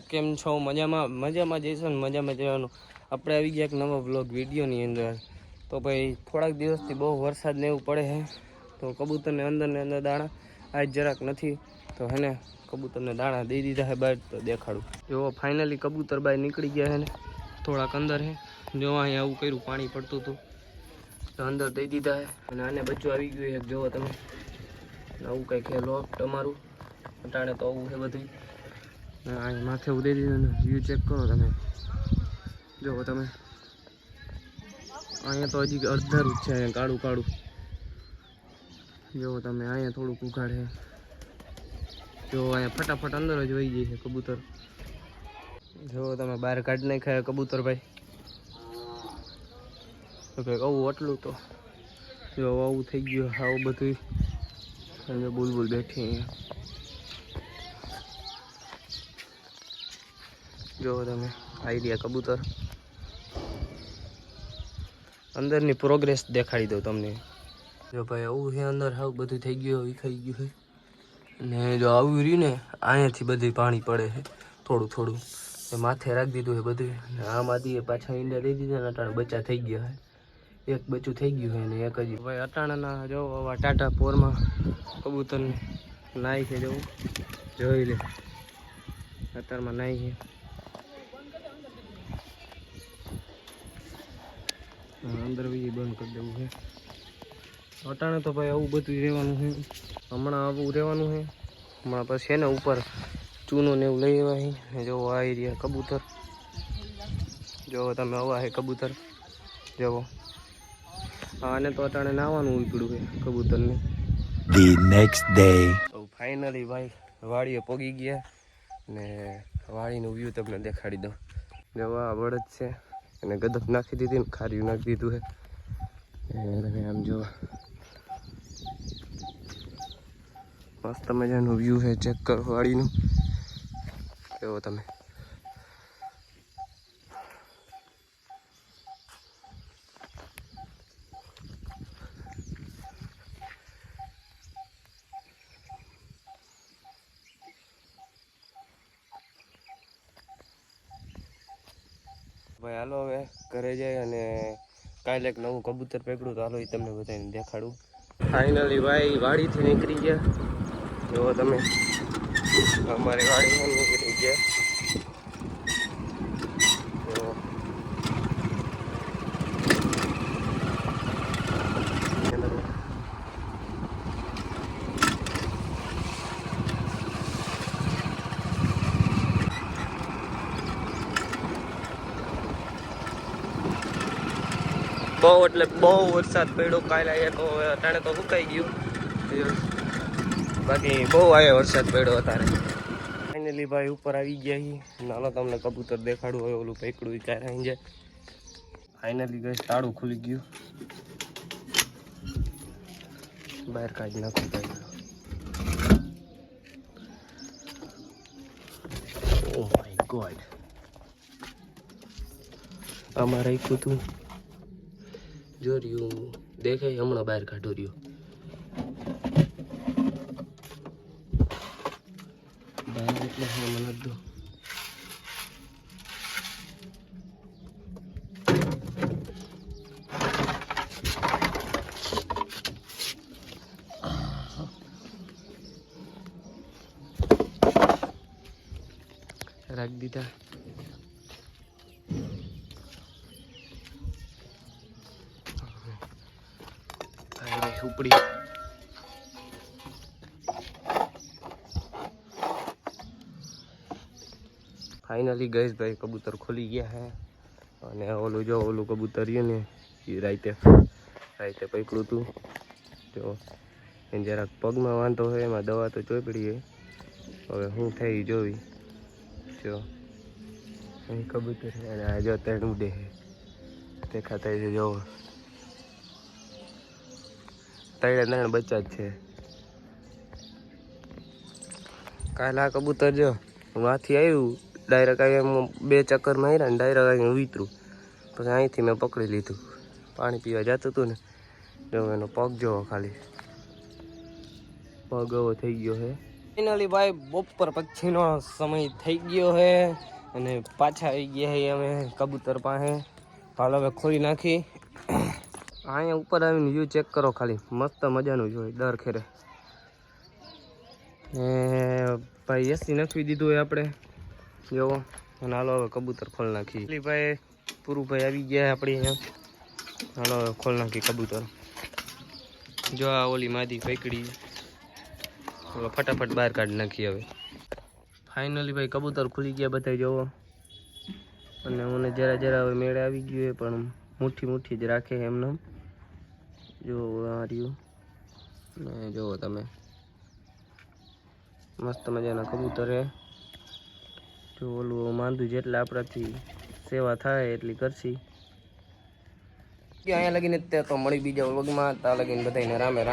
કેમ છો? મજામાં જઈશું ને મજામાં જવાનું. આપણે આવી ગયા એક નવા વ્લોગ વિડીયોની અંદર. તો ભાઈ થોડાક દિવસથી બહુ વરસાદ ને એવું પડે છે, તો કબૂતરને અંદર ને અંદર દાણા આજ જરાક નથી, તો હે ને કબૂતરને દાણા દઈ દીધા છે બહાર. તો દેખાડું જો ફાઇનલી કબૂતર બહાર નીકળી ગયા છે ને થોડાક અંદર છે. જો અહીંયા આવું કર્યું, પાણી પડતું હતું તો અંદર દઈ દીધા છે. અને આને બચ્ચું આવી ગયું છે, જોવો તમે. આવું કંઈક છે લોક તમારું અટાણે તો આવું છે બધું. અહીં માથે ઉદય દીધું, વ્યૂ ચેક કરો તમે. જો તમે અહીંયા તો હજી અડધારું જ છે, અહીંયા કાળું કાળું. જો તમે અહીંયા થોડુંક ઉઘાડ છે. જો અહીંયા ફટાફટ અંદર જ વહી જાય છે કબૂતર. જો તમે બહાર કાઢી નાખ્યા કબૂતર ભાઈ. તો કંઈક આવું એટલું તો જો આવું થઈ ગયું આવું બધું. અને બુલબુલ બેઠી અહીંયા. જો તમે આવી રહ્યા કબૂતર. અંદરની પ્રોગ્રેસ દેખાડી દઉં તમને. જો ભાઈ આવું છે અંદર, આવું બધું થઈ ગયું, વિખાઈ ગયું છે. અને જો આવું રહ્યું ને અહીંયાથી બધું પાણી પડે છે થોડું થોડું. એ માથે રાખી દીધું છે બધું. અને આમાંથી પાછા ઈંડા દઈ દીધા ને અટાણે બચ્ચા થઈ ગયા છે. એક બચ્ચું થઈ ગયું છે ને એક હજી. ભાઈ અટાણાના જો આવા ટાટા પોરમાં કબૂતરને નાય છે. જવું જોઈ લે, અત્યારમાં નાય છે. અંદર બી બંધ કરી દેવું છે અટાણે. તો ભાઈ આવું બધું રહેવાનું છે હમણાં. આવું રહેવાનું છે હમણાં. પછી છે ને ઉપર ચૂનો ને એવું લઈ આવ્યા છે. જો આવી રહ્યા કબૂતર. જો તમે આવા છે કબૂતર. જવો આને તો અટાણે નાવાનું ઉપડ્યું છે કબૂતરને. The next day. તો ફાઇનલી ભાઈ વાડીએ પોગી ગયા ને વાડીનું વ્યૂ તમને દેખાડી દઉં. જવા બળદ છે અને ગદપ નાખી દીધી ને ખાર્યું નાખી દીધું છે. તમે આમ જો મસ્ત મજાનું વ્યૂ છે, ચેક કરો વાડીનું. એવો તમે ભાઈ હાલો હવે ઘરે જાય અને કાલે એક નવું કબૂતર પકડું તો હાલો એ તમને બધાને દેખાડું. ફાઇનલી ભાઈ વાડીથી નીકળી ગયા. જો તમે અમારી વાડીમાં નીકળી ગયા. બહુ એટલે બહુ વરસાદ પડ્યો કાલે. તો અટાણે તો સુકાઈ ગયું, બાકી બહુ આવ્યા વરસાદ પડ્યો અત્યારે. ફાઇનલી ભાઈ ઉપર આવી ગયા છીએ. નાનો તમને કબૂતર દેખાડું હોય ઓલું પકડું ક્યારે આવી જાય. ફાઇનલી ગઈ તાળું ખુલી ગયું. બહાર કાઢી નાખું ભાઈ. ઓ માય ગોડ, આમાં રાખ્યું તું જો રહ્યું દેખાય. હમણાં બહાર કાઢો રહ્યો. બહાર એટલે મને દો. રાખી દીધા. ઉપડી ફાઇનલી ગઈ ભાઈ કબૂતર ખોલી ગયા હે. અને ઓલું જો ઓલું કબૂતર રહ્યું ને એ રાતે પકડ્યું હતું. જો એને જરાક પગમાં વાંધો હોય, એમાં દવા તો ચોપડી હોય. હવે શું થઈ જોવી. જો અહીં કબૂતર છે અને આ જો ત્રણ ઉડે છે દેખાતા છે. જો ત્રણ બચ્ચા જ છે. કાલે આ કબૂતર જો માંથી આવ્યું ડાયરેક્ટ અહીંયા બે ચક્કર માર્યા ને ડાયરેક્ટ અહીંયા ઉતરું. પછી અહીંથી મેં પકડી લીધું. પાણી પીવા જતું હતું ને, જો એનો પગ જોવો ખાલી. પગ એવો થઈ ગયો છે. ફાઇનલી ભાઈ બપોર પછીનો સમય થઈ ગયો છે અને પાછા આવી ગયા છે અમે કબૂતર પાસે. હાલ હવે ખોલી નાખી. અહીંયા ઉપર આવીને વ્યૂ ચેક કરો ખાલી, મસ્ત મજાનું જોઈએ દર ખેરે. ભાઈ એસી નાખી દીધું હોય આપણે જોવો. અને હાલો હવે કબૂતર ખોલ નાખી. ભાઈ પૂરું ભાઈ આવી ગયા આપણી અહીંયા. હાલો હવે ખોલ નાખી કબૂતર. જો આ ઓલી માદી પકડી, ફટાફટ બહાર કાઢી નાખી. હવે ફાઇનલી ભાઈ કબૂતર ખુલી ગયા બધા જોવો. અને મને જરા જરા હવે મેળે આવી ગયું પણ મુઠ્ઠી જ રાખે એમને. જો આ રહ્યું ને, જુઓ તમે મસ્ત મજાના કબૂતર હે. જો ઓલું માંદું જેટલા આપણાથી સેવા થાય એટલી કરશી. અહીંયા લગીને તો મળી બીજા વ્લોગમાં. ત્યાં લગીને બધાને રામે રામ.